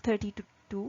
32।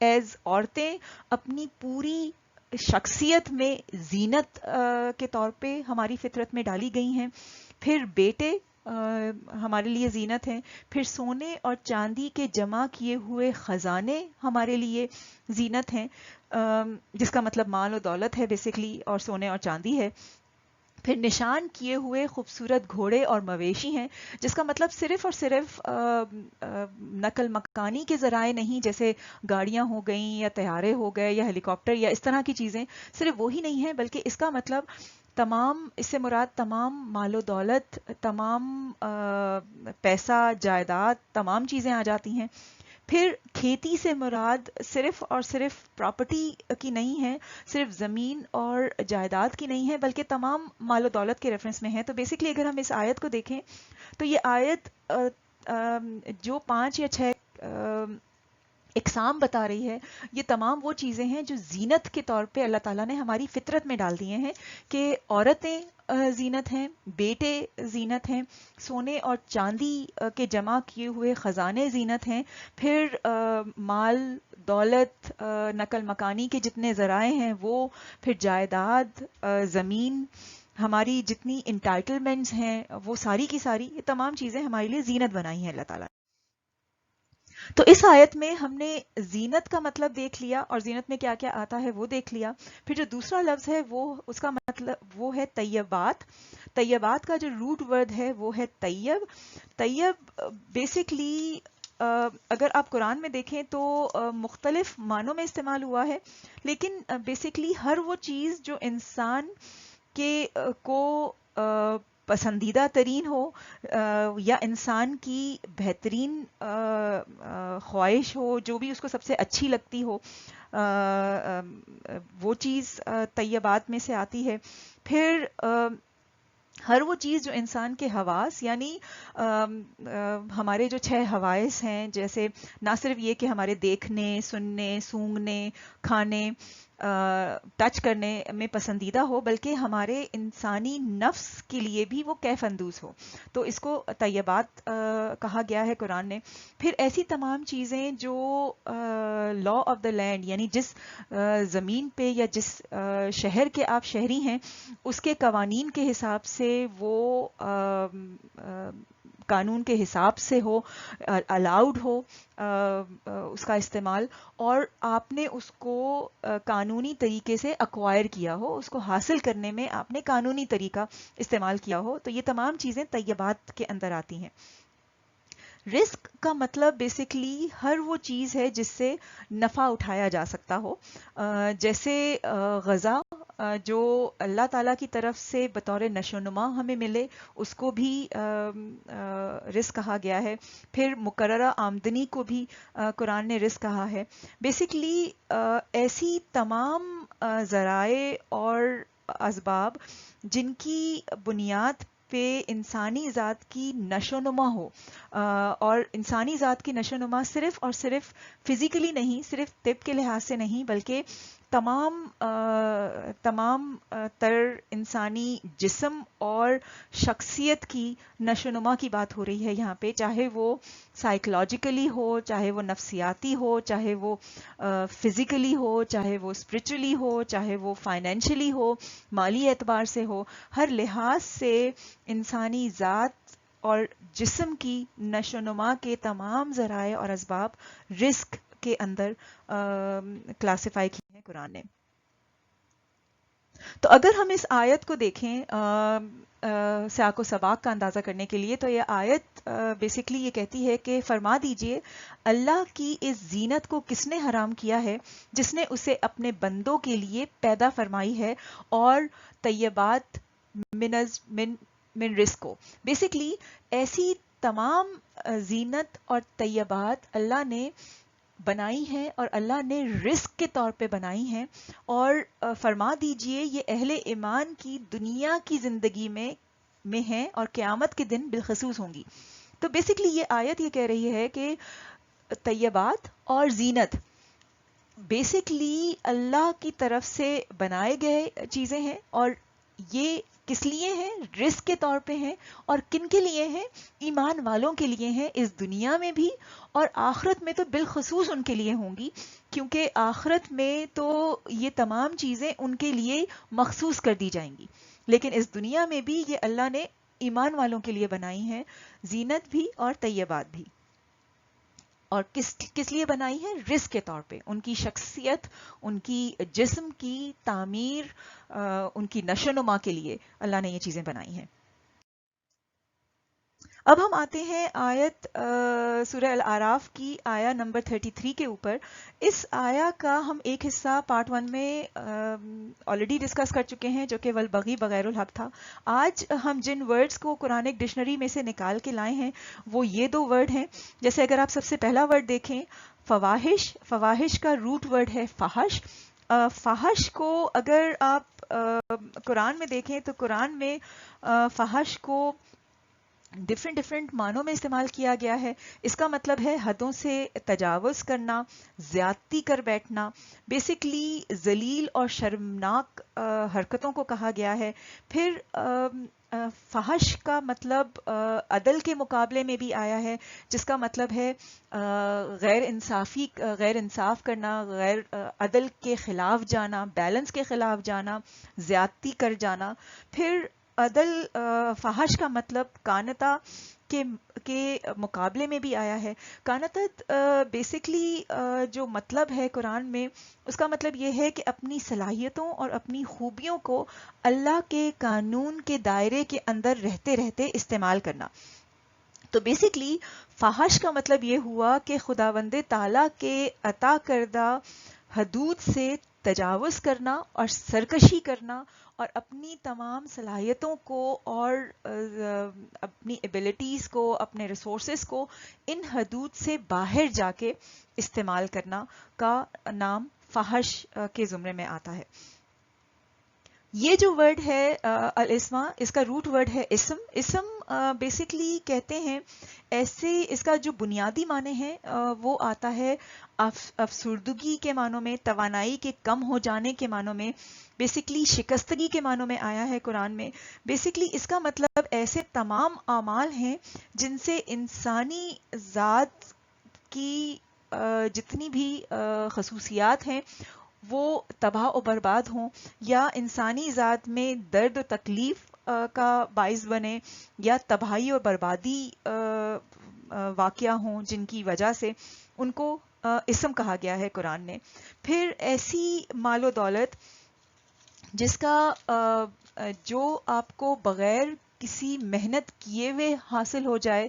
As عورتیں اپنی پوری شخصیت میں زینت کے طور پہ ہماری فطرت میں ڈالی گئی ہیں. پھر بیٹے ہمارے لیے زینت ہیں. پھر سونے اور چاندی کے جمع کیے ہوئے خزانے ہمارے لیے زینت ہیں، جس کا مطلب مال و دولت ہے بیسکلی، اور سونے اور چاندی ہے. پھر نشان کیے ہوئے خوبصورت گھوڑے اور مویشی ہیں، جس کا مطلب صرف اور صرف نقل مکانی کے ذرائع نہیں، جیسے گاڑیاں ہو گئیں یا طیارے ہو گئے یا ہیلی کاپٹر یا اس طرح کی چیزیں، صرف وہی نہیں ہیں، بلکہ اس کا مطلب تمام، اس سے مراد تمام مال و دولت، تمام پیسہ، جائیداد، تمام چیزیں آ جاتی ہیں. پھر کھیتی سے مراد صرف اور صرف پراپرٹی کی نہیں ہے، صرف زمین اور جائیداد کی نہیں ہے، بلکہ تمام مال و دولت کے ریفرنس میں ہے. تو بیسکلی اگر ہم اس آیت کو دیکھیں تو یہ آیت جو 5 یا 6 اقسام بتا رہی ہے، یہ تمام وہ چیزیں ہیں جو زینت کے طور پہ اللہ تعالیٰ نے ہماری فطرت میں ڈال دیے ہیں، کہ عورتیں زینت ہیں، بیٹے زینت ہیں، سونے اور چاندی کے جمع کیے ہوئے خزانے زینت ہیں، پھر مال، دولت، نقل مکانی کے جتنے ذرائع ہیں وہ، پھر جائیداد، زمین، ہماری جتنی انٹائٹلمنٹس ہیں وہ ساری کی ساری، یہ تمام چیزیں ہمارے لیے زینت بنائی ہیں اللہ تعالیٰ. تو اس آیت میں ہم نے زینت کا مطلب دیکھ لیا، اور زینت میں کیا کیا آتا ہے وہ دیکھ لیا. پھر جو دوسرا لفظ ہے وہ، اس کا مطلب وہ ہے طیبات. طیبات کا جو روٹ ورڈ ہے وہ ہے طیب. طیب بیسکلی اگر آپ قرآن میں دیکھیں تو مختلف معنوں میں استعمال ہوا ہے، لیکن بیسکلی ہر وہ چیز جو انسان کے کو پسندیدہ ترین ہو، یا انسان کی بہترین خواہش ہو، جو بھی اس کو سب سے اچھی لگتی ہو، وہ چیز طیبات میں سے آتی ہے. پھر ہر وہ چیز جو انسان کے حواس، یعنی ہمارے جو 6 حواس ہیں، جیسے نہ صرف یہ کہ ہمارے دیکھنے، سننے، سونگھنے، کھانے، ٹچ کرنے میں پسندیدہ ہو، بلکہ ہمارے انسانی نفس کے لیے بھی وہ کیف اندوز ہو، تو اس کو طیبات کہا گیا ہے قرآن نے. پھر ایسی تمام چیزیں جو لا آف دا لینڈ، یعنی جس زمین پہ یا جس شہر کے آپ شہری ہیں، اس کے قوانین کے حساب سے وہ قانون کے حساب سے ہو، الاؤڈ ہو اس کا استعمال، اور آپ نے اس کو قانونی طریقے سے ایکوائر کیا ہو، اس کو حاصل کرنے میں آپ نے قانونی طریقہ استعمال کیا ہو، تو یہ تمام چیزیں طیبات کے اندر آتی ہیں. رزق کا مطلب بیسکلی ہر وہ چیز ہے جس سے نفع اٹھایا جا سکتا ہو، جیسے غذا جو اللہ تعالیٰ کی طرف سے بطور نشو و نما ہمیں ملے، اس کو بھی رزق کہا گیا ہے. پھر مقررہ آمدنی کو بھی قرآن نے رزق کہا ہے. بیسکلی ایسی تمام ذرائع اور اسباب جن کی بنیاد پہ انسانی ذات کی نشو و نما ہو، اور انسانی ذات کی نشو و نما صرف اور صرف فزیکلی نہیں، صرف طب کے لحاظ سے نہیں، بلکہ تمام تر انسانی جسم اور شخصیت کی نشو و نما کی بات ہو رہی ہے یہاں پہ، چاہے وہ سائیکولوجیکلی ہو، چاہے وہ نفسیاتی ہو، چاہے وہ فزیکلی ہو، چاہے وہ اسپرچولی ہو، چاہے وہ فائنینشلی ہو، مالی اعتبار سے ہو. ہر لحاظ سے انسانی ذات اور جسم کی نشو و نما کے تمام ذرائع اور اسباب رزق کے اندر کلاسیفائی کیے ہیں قرآن نے. تو اگر ہم اس آیت کو دیکھیں سیاق و سباق کا اندازہ کرنے کے لیے، تو یہ آیت بیسکلی یہ کہتی ہے کہ فرما دیجئے اللہ کی اس زینت کو کس نے حرام کیا ہے، جس نے اسے اپنے بندوں کے لیے پیدا فرمائی ہے، اور طیبات من رزق کو. بیسکلی ایسی تمام زینت اور طیبات اللہ نے بنائی ہیں، اور اللہ نے رزق کے طور پہ بنائی ہیں، اور فرما دیجئے یہ اہل ایمان کی دنیا کی زندگی میں ہیں، اور قیامت کے دن بالخصوص ہوں گی. تو بیسکلی یہ آیت یہ کہہ رہی ہے کہ طیبات اور زینت بیسکلی اللہ کی طرف سے بنائے گئے چیزیں ہیں، اور یہ کس لیے ہیں؟ رزق کے طور پہ ہیں. اور کن کے لیے ہیں؟ ایمان والوں کے لیے ہیں، اس دنیا میں بھی اور آخرت میں تو بالخصوص ان کے لیے ہوں گی، کیونکہ آخرت میں تو یہ تمام چیزیں ان کے لیے مخصوص کر دی جائیں گی، لیکن اس دنیا میں بھی یہ اللہ نے ایمان والوں کے لیے بنائی ہیں، زینت بھی اور طیبات بھی. اور کس لیے بنائی ہے؟ رزق کے طور پہ، ان کی شخصیت، ان کی جسم کی تعمیر، ان کی نشو و نما کے لیے اللہ نے یہ چیزیں بنائی ہیں. اب ہم آتے ہیں آیت سورہ الاعراف کی آیا نمبر 33 کے اوپر. اس آیا کا ہم ایک حصہ پارٹ 1 میں آلریڈی ڈسکس کر چکے ہیں، جو کہ والبغی بغیر الحق تھا. آج ہم جن ورڈز کو قرآنک ڈکشنری میں سے نکال کے لائے ہیں وہ یہ 2 ورڈ ہیں. جیسے اگر آپ سب سے پہلا ورڈ دیکھیں فواحش، فواحش کا روٹ ورڈ ہے فحش. فحش کو اگر آپ قرآن میں دیکھیں تو قرآن میں فحش کو ڈفرینٹ معنوں میں استعمال کیا گیا ہے. اس کا مطلب ہے حدوں سے تجاوز کرنا، زیادتی کر بیٹھنا، بیسکلی ذلیل اور شرمناک حرکتوں کو کہا گیا ہے. پھر فحش کا مطلب عدل کے مقابلے میں بھی آیا ہے، جس کا مطلب ہے غیر انصاف کرنا، غیر عدل کے خلاف جانا، بیلنس کے خلاف جانا، زیادتی کر جانا. پھر عدل فحش کا مطلب کانتا کے مقابلے میں بھی آیا ہے. کانتت بیسکلی جو مطلب ہے قرآن میں، اس کا مطلب یہ ہے کہ اپنی صلاحیتوں اور اپنی خوبیوں کو اللہ کے قانون کے دائرے کے اندر رہتے رہتے استعمال کرنا. تو بیسکلی فحش کا مطلب یہ ہوا کہ خداوند تعالیٰ کے عطا کردہ حدود سے تجاوز کرنا اور سرکشی کرنا، اور اپنی تمام صلاحیتوں کو اور اپنی ایبلٹیز کو، اپنے ریسورسز کو ان حدود سے باہر جا کے استعمال کرنا کا نام فحش کے زمرے میں آتا ہے. یہ جو ورڈ ہے الاسما، اس کا روٹ ورڈ ہے اسم. اسم بیسکلی کہتے ہیں ایسے، اس کا جو بنیادی معنی ہے وہ آتا ہے افسردگی کے معنوں میں، توانائی کے کم ہو جانے کے معنوں میں، بیسکلی شکستگی کے معنوں میں آیا ہے قرآن میں. بیسکلی اس کا مطلب ایسے تمام اعمال ہیں جن سے انسانی ذات کی جتنی بھی خصوصیات ہیں وہ تباہ و برباد ہوں، یا انسانی ذات میں درد و تکلیف کا باعث بنے، یا تباہی اور بربادی واقعہ ہوں جن کی وجہ سے ان کو اسم کہا گیا ہے قرآن نے. پھر ایسی مال و دولت جس کا جو آپ کو بغیر کسی محنت کیے ہوئے حاصل ہو جائے،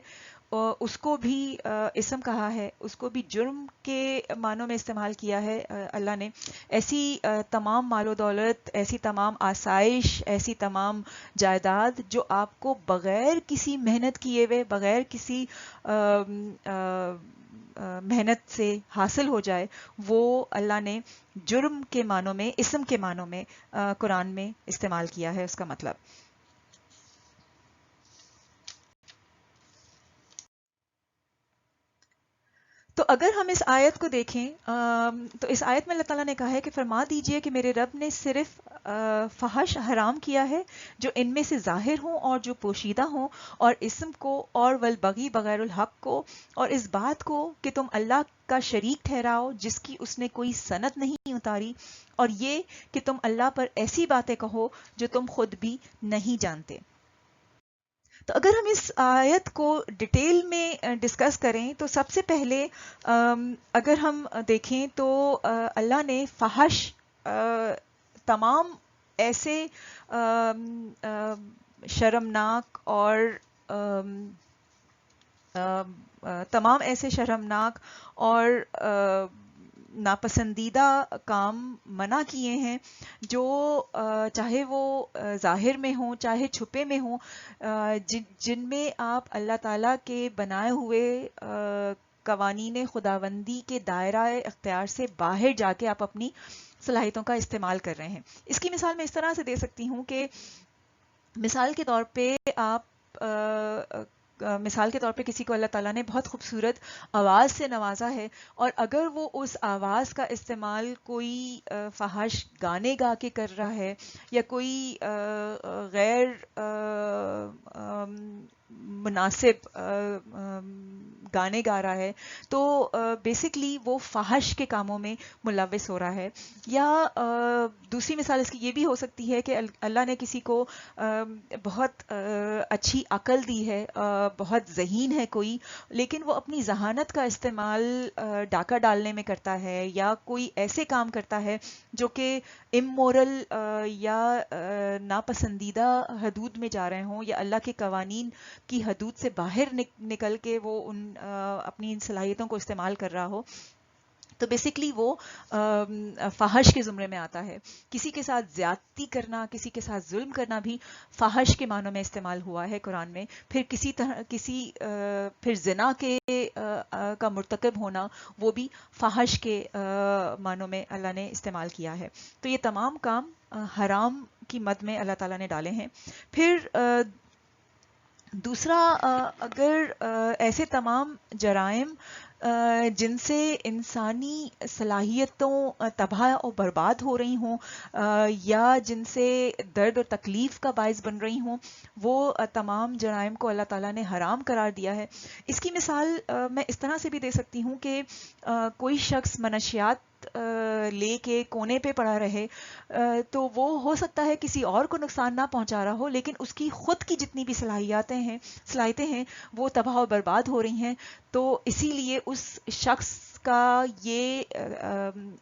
اس کو بھی اسم کہا ہے، اس کو بھی جرم کے معنوں میں استعمال کیا ہے اللہ نے. ایسی تمام مال و دولت، ایسی تمام آسائش، ایسی تمام جائیداد جو آپ کو بغیر کسی محنت کیے ہوئے، بغیر کسی محنت سے حاصل ہو جائے، وہ اللہ نے جرم کے معنوں میں، اسم کے معنوں میں قرآن میں استعمال کیا ہے اس کا مطلب. تو اگر ہم اس آیت کو دیکھیں تو اس آیت میں اللہ تعالیٰ نے کہا ہے کہ فرما دیجئے کہ میرے رب نے صرف فحش حرام کیا ہے جو ان میں سے ظاہر ہوں اور جو پوشیدہ ہوں، اور اسم کو اور والبغی بغیر الحق کو، اور اس بات کو کہ تم اللہ کا شریک ٹھہراؤ جس کی اس نے کوئی سند نہیں اتاری، اور یہ کہ تم اللہ پر ایسی باتیں کہو جو تم خود بھی نہیں جانتے. تو اگر ہم اس آیت کو ڈیٹیل میں ڈسکس کریں تو سب سے پہلے اگر ہم دیکھیں تو اللہ نے فحش تمام ایسے شرمناک اور تمام ایسے شرمناک اور ناپسندیدہ کام منع کیے ہیں جو چاہے وہ ظاہر میں ہوں چاہے چھپے میں ہوں، جن میں آپ اللہ تعالیٰ کے بنائے ہوئے قوانین خداوندی کے دائرہ اختیار سے باہر جا کے آپ اپنی صلاحیتوں کا استعمال کر رہے ہیں. اس کی مثال میں اس طرح سے دے سکتی ہوں کہ مثال کے طور پہ آپ مثال کے طور پہ کسی کو اللہ تعالیٰ نے بہت خوبصورت آواز سے نوازا ہے، اور اگر وہ اس آواز کا استعمال کوئی فحش گانے گا کے کر رہا ہے، یا کوئی غیر مناسب گانے گا رہا ہے، تو بیسکلی وہ فحش کے کاموں میں ملوث ہو رہا ہے. یا دوسری مثال اس کی یہ بھی ہو سکتی ہے کہ اللہ نے کسی کو بہت اچھی عقل دی ہے، بہت ذہین ہے کوئی، لیکن وہ اپنی ذہانت کا استعمال ڈاکہ ڈالنے میں کرتا ہے، یا کوئی ایسے کام کرتا ہے جو کہ امورل یا ناپسندیدہ حدود میں جا رہے ہوں، یا اللہ کے قوانین کی حدود سے باہر نکل کے وہ اپنی ان صلاحیتوں کو استعمال کر رہا ہو، تو بیسکلی وہ فحش کے زمرے میں آتا ہے. کسی کے ساتھ زیادتی کرنا، کسی کے ساتھ ظلم کرنا بھی فحش کے معنوں میں استعمال ہوا ہے قرآن میں. پھر زنا کے کا مرتکب ہونا، وہ بھی فحش کے معنوں میں اللہ نے استعمال کیا ہے. تو یہ تمام کام حرام کی مد میں اللہ تعالیٰ نے ڈالے ہیں. پھر دوسرا، اگر ایسے تمام جرائم جن سے انسانی صلاحیتوں تباہ اور برباد ہو رہی ہوں، یا جن سے درد اور تکلیف کا باعث بن رہی ہوں، وہ تمام جرائم کو اللہ تعالیٰ نے حرام قرار دیا ہے. اس کی مثال میں اس طرح سے بھی دے سکتی ہوں کہ کوئی شخص منشیات لے کے کونے پہ پڑا رہے، تو وہ ہو سکتا ہے کسی اور کو نقصان نہ پہنچا رہا ہو، لیکن اس کی خود کی جتنی بھی صلاحیتیں ہیں وہ تباہ و برباد ہو رہی ہیں. تو اسی لیے اس شخص کا یہ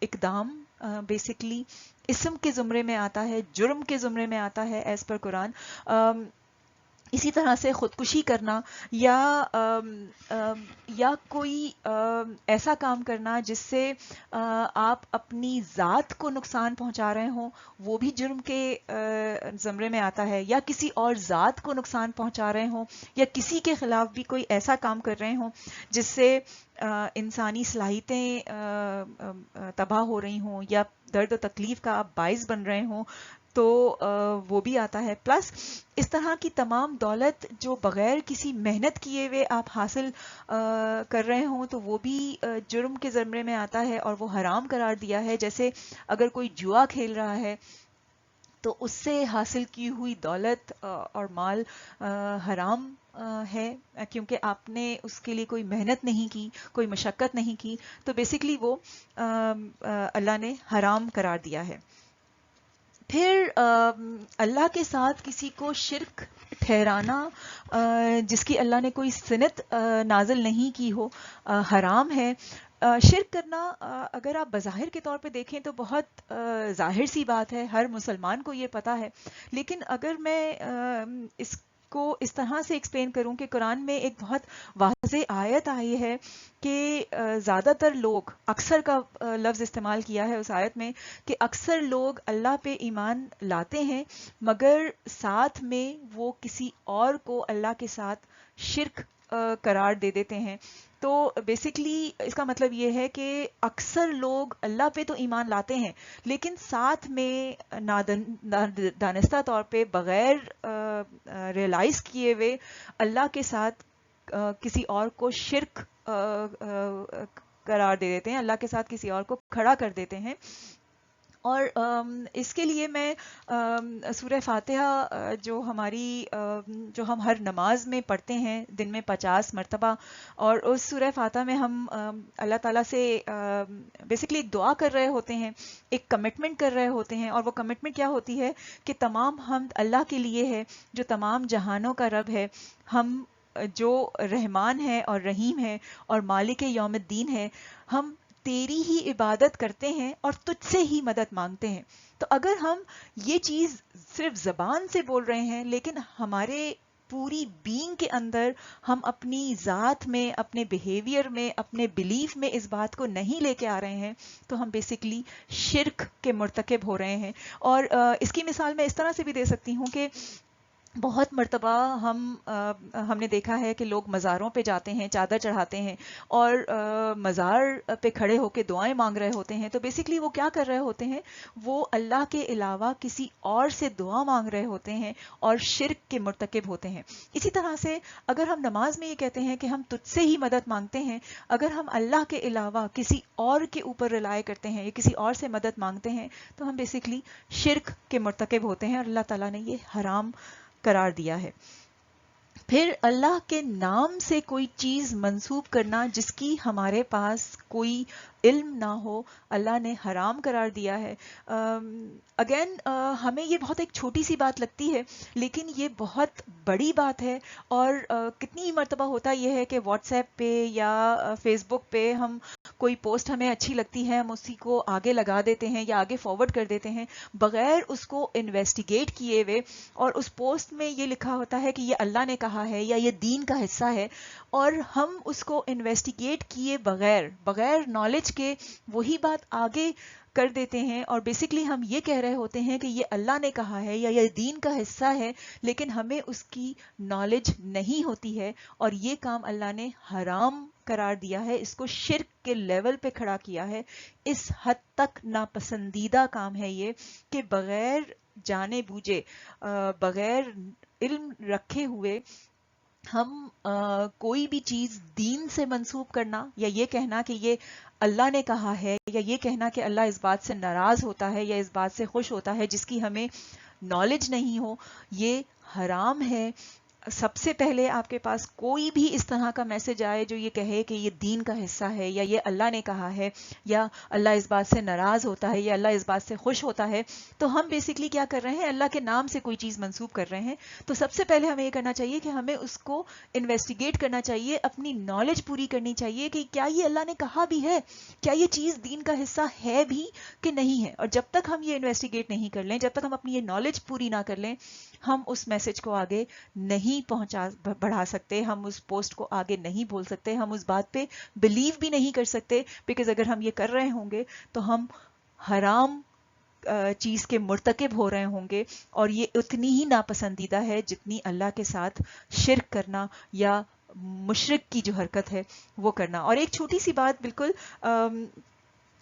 اقدام بیسکلی اسم کے زمرے میں آتا ہے، جرم کے زمرے میں آتا ہے ایز پر قرآن. اسی طرح سے خودکشی کرنا، یا کوئی ایسا کام کرنا جس سے آپ اپنی ذات کو نقصان پہنچا رہے ہوں، وہ بھی جرم کے زمرے میں آتا ہے. یا کسی اور ذات کو نقصان پہنچا رہے ہوں، یا کسی کے خلاف بھی کوئی ایسا کام کر رہے ہوں جس سے انسانی صلاحیتیں تباہ ہو رہی ہوں، یا درد و تکلیف کا آپ باعث بن رہے ہوں، تو وہ بھی آتا ہے. پلس اس طرح کی تمام دولت جو بغیر کسی محنت کیے ہوئے آپ حاصل کر رہے ہوں، تو وہ بھی جرم کے زمرے میں آتا ہے اور وہ حرام قرار دیا ہے. جیسے اگر کوئی جوا کھیل رہا ہے تو اس سے حاصل کی ہوئی دولت اور مال حرام ہے، کیونکہ آپ نے اس کے لیے کوئی محنت نہیں کی، کوئی مشقت نہیں کی، تو بیسکلی وہ اللہ نے حرام قرار دیا ہے. پھر اللہ کے ساتھ کسی کو شرک ٹھہرانا جس کی اللہ نے کوئی سنت نازل نہیں کی ہو، حرام ہے. شرک کرنا اگر آپ بظاہر کے طور پہ دیکھیں تو بہت ظاہر سی بات ہے، ہر مسلمان کو یہ پتہ ہے. لیکن اگر میں اس کو اس طرح سے ایکسپلین کروں کہ قرآن میں ایک بہت واضح آیت آئی ہے کہ زیادہ تر لوگ، اکثر کا لفظ استعمال کیا ہے اس آیت میں، کہ اکثر لوگ اللہ پہ ایمان لاتے ہیں مگر ساتھ میں وہ کسی اور کو اللہ کے ساتھ شرک قرار دے دیتے ہیں. تو بیسکلی اس کا مطلب یہ ہے کہ اکثر لوگ اللہ پہ تو ایمان لاتے ہیں، لیکن ساتھ میں دانستہ طور پہ بغیر ریئلائز کیے ہوئے اللہ کے ساتھ کسی اور کو شرک قرار دے دیتے ہیں، اللہ کے ساتھ کسی اور کو کھڑا کر دیتے ہیں. اور اس کے لیے میں سورہ فاتحہ جو ہم ہر نماز میں پڑھتے ہیں دن میں 50 مرتبہ، اور اس سورہ فاتحہ میں ہم اللہ تعالیٰ سے بیسکلی ایک دعا کر رہے ہوتے ہیں، ایک کمٹمنٹ کر رہے ہوتے ہیں. اور وہ کمٹمنٹ کیا ہوتی ہے کہ تمام حمد اللہ کے لیے ہے جو تمام جہانوں کا رب ہے، ہم جو رحمان ہے اور رحیم ہے اور مالک یوم الدین ہے، ہم تیری ہی عبادت کرتے ہیں اور تجھ سے ہی مدد مانگتے ہیں. تو اگر ہم یہ چیز صرف زبان سے بول رہے ہیں لیکن ہمارے پوری بینگ کے اندر ہم اپنی ذات میں، اپنے بیہیویئر میں، اپنے بلیف میں اس بات کو نہیں لے کے آ رہے ہیں، تو ہم بیسکلی شرک کے مرتکب ہو رہے ہیں. اور اس کی مثال میں اس طرح سے بھی دے سکتی ہوں کہ بہت مرتبہ ہم نے دیکھا ہے کہ لوگ مزاروں پہ جاتے ہیں، چادر چڑھاتے ہیں اور مزار پہ کھڑے ہو کے دعائیں مانگ رہے ہوتے ہیں. تو بیسیکلی وہ کیا کر رہے ہوتے ہیں؟ وہ اللہ کے علاوہ کسی اور سے دعا مانگ رہے ہوتے ہیں اور شرک کے مرتکب ہوتے ہیں. اسی طرح سے اگر ہم نماز میں یہ کہتے ہیں کہ ہم تجھ سے ہی مدد مانگتے ہیں، اگر ہم اللہ کے علاوہ کسی اور کے اوپر رلائے کرتے ہیں یا کسی اور سے مدد مانگتے ہیں، تو ہم بیسیکلی شرک کے مرتکب ہوتے ہیں اور اللہ تعالیٰ نے یہ حرام قرار دیا ہے. پھر اللہ کے نام سے کوئی چیز منسوب کرنا جس کی ہمارے پاس کوئی علم نہ ہو، اللہ نے حرام قرار دیا ہے. اگین ہمیں یہ بہت ایک چھوٹی سی بات لگتی ہے، لیکن یہ بہت بڑی بات ہے. اور کتنی مرتبہ ہوتا یہ ہے کہ واٹس ایپ پہ یا فیس بک پہ ہم کوئی پوسٹ ہمیں اچھی لگتی ہے، ہم اسی کو آگے لگا دیتے ہیں یا آگے فارورڈ کر دیتے ہیں بغیر اس کو انویسٹیگیٹ کیے ہوئے. اور اس پوسٹ میں یہ لکھا ہوتا ہے کہ یہ اللہ نے کہا ہے یا یہ دین کا حصہ ہے، اور ہم اس کو انویسٹیگیٹ کیے بغیر نالج کے وہی بات آگے کر دیتے ہیں. اور بیسیکلی ہم یہ کہہ رہے ہوتے ہیں کہ یہ اللہ نے کہا ہے یا یہ دین کا حصہ ہے، لیکن ہمیں اس کی نالج نہیں ہوتی ہے. اور یہ کام اللہ نے حرام قرار دیا ہے، اس کو شرک کے لیول پہ کھڑا کیا ہے. اس حد تک ناپسندیدہ کام ہے یہ کہ بغیر جانے بوجھے، بغیر علم رکھے ہوئے ہم کوئی بھی چیز دین سے منسوب کرنا یا یہ کہنا کہ یہ اللہ نے کہا ہے، یا یہ کہنا کہ اللہ اس بات سے ناراض ہوتا ہے یا اس بات سے خوش ہوتا ہے جس کی ہمیں نالج نہیں ہو، یہ حرام ہے. سب سے پہلے آپ کے پاس کوئی بھی اس طرح کا میسج آئے جو یہ کہے کہ یہ دین کا حصہ ہے یا یہ اللہ نے کہا ہے یا اللہ اس بات سے ناراض ہوتا ہے یا اللہ اس بات سے خوش ہوتا ہے، تو ہم بیسیکلی کیا کر رہے ہیں؟ اللہ کے نام سے کوئی چیز منسوب کر رہے ہیں. تو سب سے پہلے ہمیں یہ کرنا چاہیے کہ ہمیں اس کو انویسٹیگیٹ کرنا چاہیے، اپنی نالج پوری کرنی چاہیے کہ کیا یہ اللہ نے کہا بھی ہے، کیا یہ چیز دین کا حصہ ہے بھی کہ نہیں ہے. اور جب تک ہم یہ انویسٹیگیٹ نہیں کر لیں، جب تک ہم اپنی یہ نالج پوری نہ کر لیں، ہم اس میسج کو آگے نہیں بڑھا سکتے، ہم اس پوسٹ کو آگے نہیں بول سکتے، ہم اس بات پہ بلیو بھی نہیں کر سکتے. بیکاز اگر ہم یہ کر رہے ہوں گے تو ہم حرام چیز کے مرتکب ہو رہے ہوں گے، اور یہ اتنی ہی ناپسندیدہ ہے جتنی اللہ کے ساتھ شرک کرنا یا مشرک کی جو حرکت ہے وہ کرنا. اور ایک چھوٹی سی بات بالکل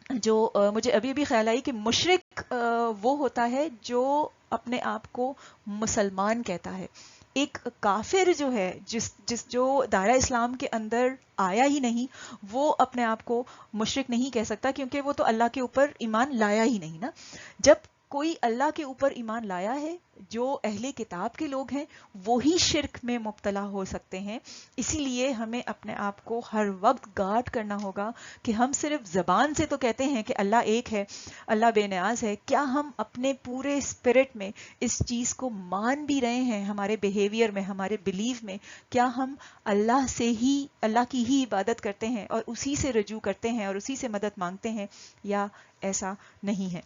جو مجھے ابھی بھی خیال آئی کہ مشرک وہ ہوتا ہے جو اپنے آپ کو مسلمان کہتا ہے. ایک کافر جو ہے، جو دائرہ اسلام کے اندر آیا ہی نہیں، وہ اپنے آپ کو مشرک نہیں کہہ سکتا، کیونکہ وہ تو اللہ کے اوپر ایمان لایا ہی نہیں نا. جب کوئی اللہ کے اوپر ایمان لایا ہے، جو اہل کتاب کے لوگ ہیں وہی شرک میں مبتلا ہو سکتے ہیں. اسی لیے ہمیں اپنے آپ کو ہر وقت گارڈ کرنا ہوگا کہ ہم صرف زبان سے تو کہتے ہیں کہ اللہ ایک ہے، اللہ بے نیاز ہے، کیا ہم اپنے پورے اسپرٹ میں اس چیز کو مان بھی رہے ہیں؟ ہمارے بیہیویئر میں، ہمارے بلیف میں کیا ہم اللہ کی ہی عبادت کرتے ہیں اور اسی سے رجوع کرتے ہیں اور اسی سے مدد مانگتے ہیں، یا ایسا نہیں ہے؟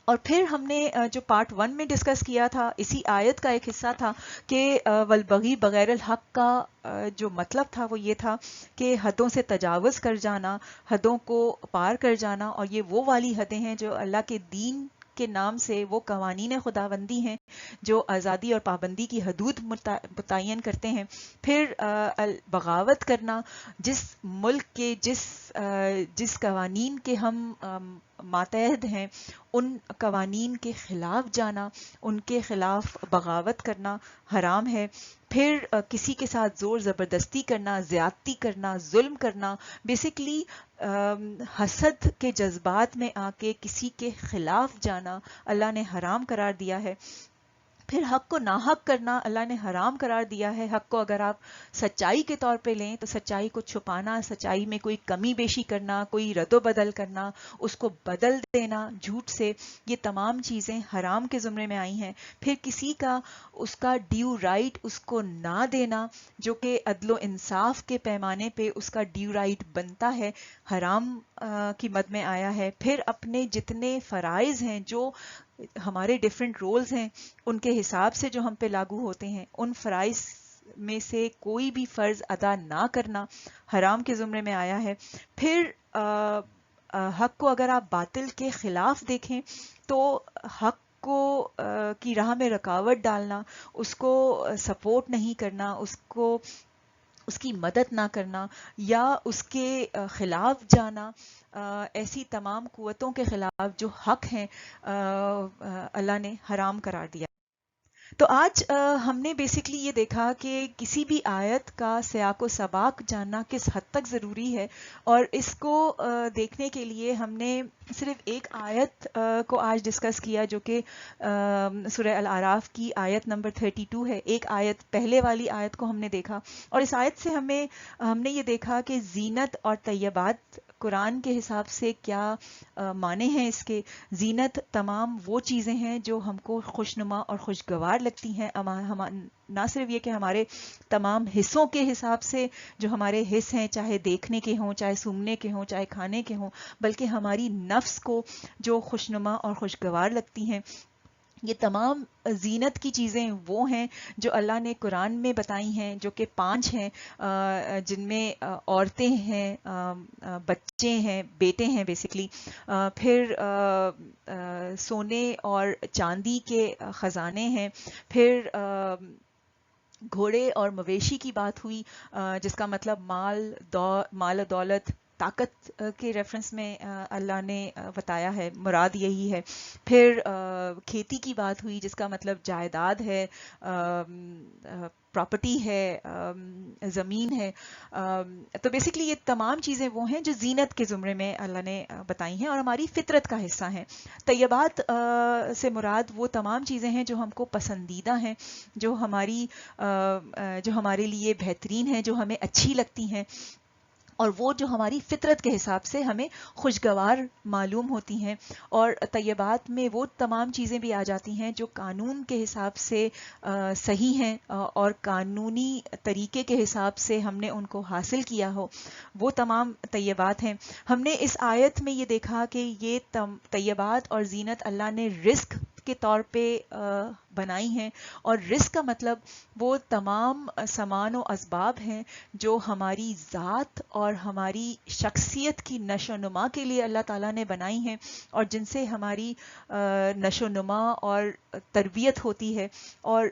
اور پھر ہم نے جو پارٹ 1 میں ڈسکس کیا تھا، اسی آیت کا ایک حصہ تھا کہ والبغی بغیر الحق کا جو مطلب تھا وہ یہ تھا کہ حدوں سے تجاوز کر جانا، حدوں کو پار کر جانا. اور یہ وہ والی حدیں ہیں جو اللہ کے دین کے نام سے وہ قوانین خداوندی ہیں جو آزادی اور پابندی کی حدود متعین کرتے ہیں. پھر بغاوت کرنا، جس ملک کے جس قوانین کے ہم ماتحت ہیں ان قوانین کے خلاف جانا، ان کے خلاف بغاوت کرنا حرام ہے. پھر کسی کے ساتھ زور زبردستی کرنا، زیادتی کرنا، ظلم کرنا، بیسیکلی حسد کے جذبات میں آ کے کسی کے خلاف جانا اللہ نے حرام قرار دیا ہے. پھر حق کو ناحق کرنا اللہ نے حرام قرار دیا ہے. حق کو اگر آپ سچائی کے طور پہ لیں تو سچائی کو چھپانا، سچائی میں کوئی کمی بیشی کرنا، کوئی رد و بدل کرنا، اس کو بدل دینا جھوٹ سے، یہ تمام چیزیں حرام کے زمرے میں آئی ہیں. پھر کسی کا اس کا ڈیو رائٹ اس کو نہ دینا، جو کہ عدل و انصاف کے پیمانے پہ اس کا ڈیو رائٹ بنتا ہے، حرام کی مد میں آیا ہے. پھر اپنے جتنے فرائض ہیں، جو ہمارے ڈیفرنٹ رولز ہیں، ان کے حساب سے جو ہم پہ لاگو ہوتے ہیں، ان فرائض میں سے کوئی بھی فرض ادا نہ کرنا حرام کے زمرے میں آیا ہے. پھر حق کو اگر آپ باطل کے خلاف دیکھیں تو حق کو کی راہ میں رکاوٹ ڈالنا، اس کو سپورٹ نہیں کرنا، اس کی مدد نہ کرنا یا اس کے خلاف جانا، ایسی تمام قوتوں کے خلاف جو حق ہیں اللہ نے حرام قرار دیا۔ تو آج ہم نے بیسکلی یہ دیکھا کہ کسی بھی آیت کا سیاق و سباق جاننا کس حد تک ضروری ہے، اور اس کو دیکھنے کے لیے ہم نے صرف ایک آیت کو آج ڈسکس کیا، جو کہ سورہ الاعراف کی آیت نمبر 32 ہے۔ ایک آیت، پہلے والی آیت کو ہم نے دیکھا، اور اس آیت سے ہم نے یہ دیکھا کہ زینت اور طیبات قرآن کے حساب سے کیا معنی ہیں اس کے۔ زینت تمام وہ چیزیں ہیں جو ہم کو خوشنما اور خوشگوار لگتی ہیں، نہ صرف یہ کہ ہمارے تمام حصوں کے حساب سے جو ہمارے حص ہیں، چاہے دیکھنے کے ہوں، چاہے سونگنے کے ہوں، چاہے کھانے کے ہوں، بلکہ ہماری نفس کو جو خوشنما اور خوشگوار لگتی ہیں۔ یہ تمام زینت کی چیزیں وہ ہیں جو اللہ نے قرآن میں بتائی ہیں، جو کہ 5 ہیں، جن میں عورتیں ہیں، بچے ہیں، بیٹے ہیں بیسکلی، پھر سونے اور چاندی کے خزانے ہیں، پھر گھوڑے اور مویشی کی بات ہوئی، جس کا مطلب مال و دولت، طاقت کے ریفرنس میں اللہ نے بتایا ہے، مراد یہی ہے۔ پھر کھیتی کی بات ہوئی، جس کا مطلب جائیداد ہے، پراپرٹی ہے، زمین ہے۔ تو بیسکلی یہ تمام چیزیں وہ ہیں جو زینت کے زمرے میں اللہ نے بتائی ہیں اور ہماری فطرت کا حصہ ہیں۔ طیبات سے مراد وہ تمام چیزیں ہیں جو ہم کو پسندیدہ ہیں، جو ہمارے لیے بہترین ہیں، جو ہمیں اچھی لگتی ہیں، اور وہ جو ہماری فطرت کے حساب سے ہمیں خوشگوار معلوم ہوتی ہیں۔ اور طیبات میں وہ تمام چیزیں بھی آ جاتی ہیں جو قانون کے حساب سے صحیح ہیں اور قانونی طریقے کے حساب سے ہم نے ان کو حاصل کیا ہو، وہ تمام طیبات ہیں۔ ہم نے اس آیت میں یہ دیکھا کہ یہ طیبات اور زینت اللہ نے رزق کے طور پہ بنائی ہیں، اور رزق کا مطلب وہ تمام سامان و اسباب ہیں جو ہماری ذات اور ہماری شخصیت کی نشو و نما کے لیے اللہ تعالیٰ نے بنائی ہیں، اور جن سے ہماری نشو و نما اور تربیت ہوتی ہے۔ اور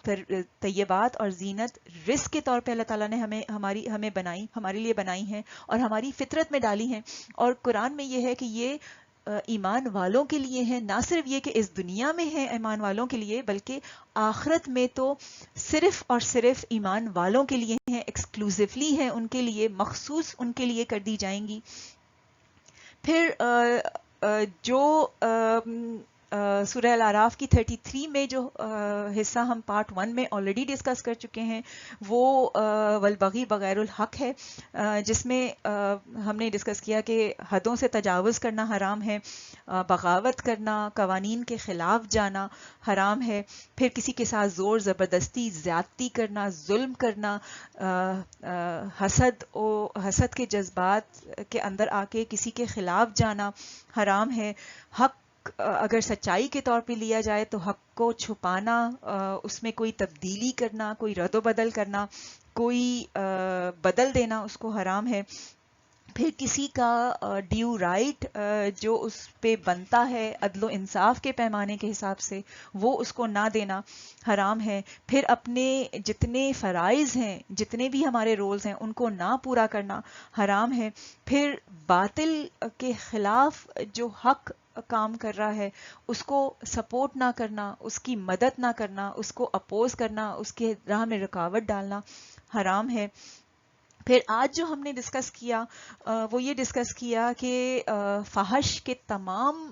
طیبات اور زینت رزق کے طور پہ اللہ تعالیٰ نے ہمارے لیے بنائی ہیں اور ہماری فطرت میں ڈالی ہیں۔ اور قرآن میں یہ ہے کہ یہ ایمان والوں کے لیے ہیں، نہ صرف یہ کہ اس دنیا میں ہیں ایمان والوں کے لیے، بلکہ آخرت میں تو صرف اور صرف ایمان والوں کے لیے ہیں، ایکسکلوزیولی ہیں، ان کے لیے مخصوص ان کے لیے کر دی جائیں گی۔ پھر جو سورہ الاعراف کی 33 میں جو حصہ ہم پارٹ 1 میں آلریڈی ڈسکس کر چکے ہیں، وہ والبغی بغیر الحق ہے، جس میں ہم نے ڈسکس کیا کہ حدوں سے تجاوز کرنا حرام ہے، بغاوت کرنا، قوانین کے خلاف جانا حرام ہے، پھر کسی کے ساتھ زور زبردستی زیادتی کرنا، ظلم کرنا، حسد کے جذبات کے اندر آ کے کسی کے خلاف جانا حرام ہے، حق اگر سچائی کے طور پہ لیا جائے تو حق کو چھپانا، اس میں کوئی تبدیلی کرنا، کوئی رد و بدل کرنا، کوئی بدل دینا، اس کو حرام ہے۔ پھر کسی کا ڈیو رائٹ جو اس پہ بنتا ہے عدل و انصاف کے پیمانے کے حساب سے، وہ اس کو نہ دینا حرام ہے۔ پھر اپنے جتنے فرائض ہیں، جتنے بھی ہمارے رولز ہیں، ان کو نہ پورا کرنا حرام ہے۔ پھر باطل کے خلاف جو حق کام کر رہا ہے اس کو سپورٹ نہ کرنا، اس کی مدد نہ کرنا، اس کو اپوز کرنا، اس کے راہ میں رکاوٹ ڈالنا حرام ہے۔ پھر آج جو ہم نے ڈسکس کیا وہ یہ ڈسکس کیا کہ فحش کے تمام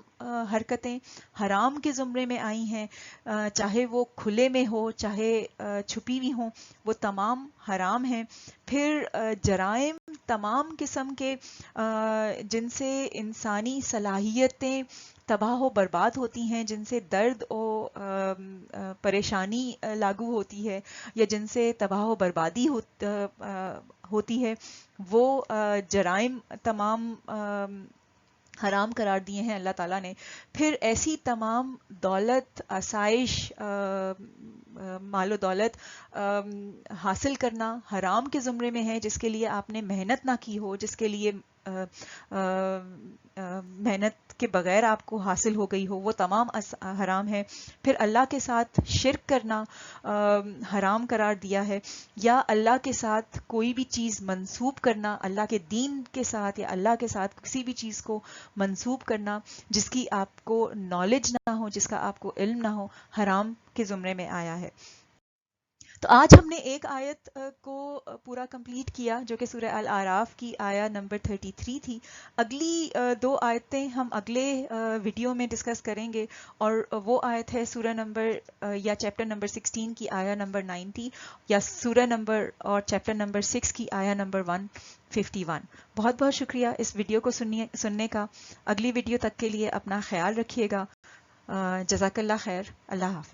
حرکتیں حرام کے زمرے میں آئی ہیں، چاہے وہ کھلے میں ہو، چاہے چھپی ہوئی ہوں، وہ تمام حرام ہیں۔ پھر جرائم تمام قسم کے جن سے انسانی صلاحیتیں تباہ و برباد ہوتی ہیں، جن سے درد و پریشانی لاگو ہوتی ہے، یا جن سے تباہ و بربادی ہوتی ہے، وہ جرائم تمام حرام قرار دیے ہیں اللہ تعالیٰ نے۔ پھر ایسی تمام دولت، آسائش، مال و دولت حاصل کرنا حرام کے زمرے میں ہے، جس کے لیے آپ نے محنت نہ کی ہو، جس کے لیے محنت کے بغیر آپ کو حاصل ہو گئی ہو وہ تمام حرام ہے. پھر اللہ کے ساتھ شرک کرنا حرام قرار دیا ہے، یا اللہ کے ساتھ کوئی بھی چیز منسوب کرنا، اللہ کے دین کے ساتھ یا اللہ کے ساتھ کسی بھی چیز کو منسوب کرنا جس کی آپ کو نالج نہ ہو، جس کا آپ کو علم نہ ہو، حرام کے زمرے میں آیا ہے. تو آج ہم نے ایک آیت کو پورا کمپلیٹ کیا جو کہ سورہ الاعراف کی آیا نمبر 33 تھی. اگلی دو آیتیں ہم اگلے ویڈیو میں ڈسکس کریں گے، اور وہ آیت ہے سورہ نمبر یا چیپٹر نمبر 16 کی آیا نمبر 90، یا سورہ نمبر اور چیپٹر نمبر 6 کی آیا نمبر 151. بہت بہت شکریہ اس ویڈیو کو سننے کا. اگلی ویڈیو تک کے لیے اپنا خیال رکھیے گا. جزاک اللہ خیر. اللہ حافظ.